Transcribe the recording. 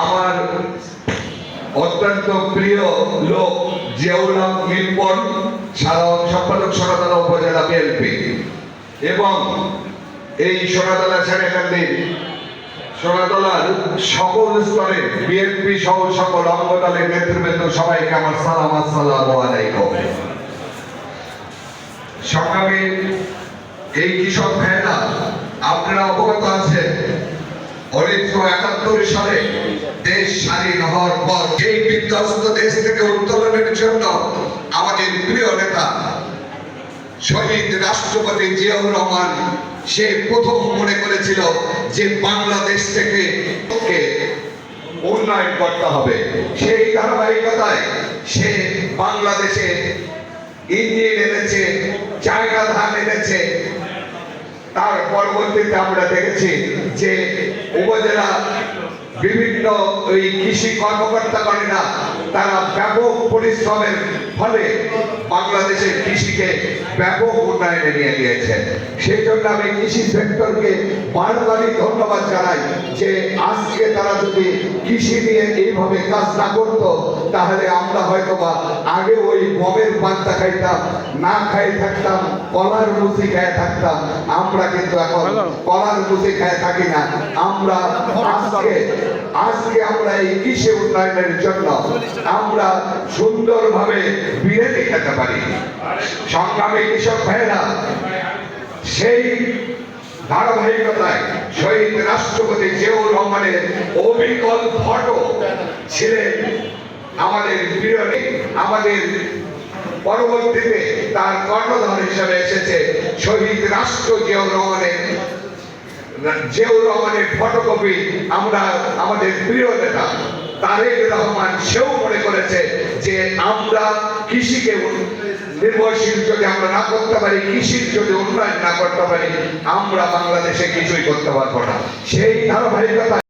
আমার অত্যন্ত প্রিয় লোক জিয়াউল হক মিল্টন, সাধারণ সম্পাদক সোনাতলা উপজেলা বিএনপি, এবং এই সোনাতলা ছেড়েকান্দির সোনাতলার সকল স্তরের বিএনপি সহ সকল অঙ্গদলের নেতৃবৃন্দ, সবাইকে আমার সালাম, আসসালামু আলাইকুম। সংগ্রামী এই কৃষক ভাইরা, আপনারা অবগত আছেন 1971 সালে দেশ স্বাধীন হওয়ার পর এই বিধ্বস্ত দেশ থেকে উত্তোলনের জন্য আমাদের প্রিয় নেতা শহীদ রাষ্ট্রপতি জিয়াউর রহমান সে প্রথম মনে করেছিল যে বাংলাদেশ থেকে উন্নয়ন করতে হবে। সেই ধারাবাহিকতায় সে বাংলাদেশে ইঞ্জিন এনেছে, চায়না ধান এনেছে। তার পরবর্তীতে আমরা দেখেছি যে উপজেলা বিভিন্ন ওই কৃষি কর্মকর্তাগণেরা তারা ব্যাপক পরিশ্রমের ফলে বাংলাদেশের কৃষিকে ব্যাপক উন্নয়নে নিয়ে গিয়েছেন। সেই জন্য আমি কৃষি সেক্টরকে বারবারই ধন্যবাদ জানাই যে আজকে তারা যদি কৃষি নিয়ে এইভাবে কাজ না করত, তাহলে আমরা হয়তো বা আগে ওই গমের পান্তা খাইতাম, না খাই থাকতাম, কলার মুচি খায় থাকতাম। আমরা কিন্তু এখন কলার মুচি খায় থাকি না। আমরা আজকে আমরা এই কৃষি উন্নয়নের জন্য আমরা সুন্দরভাবে বিরিয়ানি খেতে পারি। সংগ্রামী কৃষক ভাইরা, সেই ধারাবাহিকতায় শহীদ রাষ্ট্রপতি জিয়াউর রহমানের অবিকল ফটো ছিলেন আমাদের প্রিয়, আমাদের পরবর্তীতে তার কর্ণধার হিসেবে এসেছে শহীদ রাষ্ট্র জিয়াউর রহমানের ফটোকপি। আমরা আমাদের প্রিয় নেতা তারেক রহমান সেও মনে করেছে যে আমরা কৃষিকে নির্ভরশীল যদি আমরা না করতে পারি, কৃষির যদি উন্নয়ন না করতে পারি, আমরা বাংলাদেশে কিছুই করতে পারবো না। সেই ধারাবাহিকতা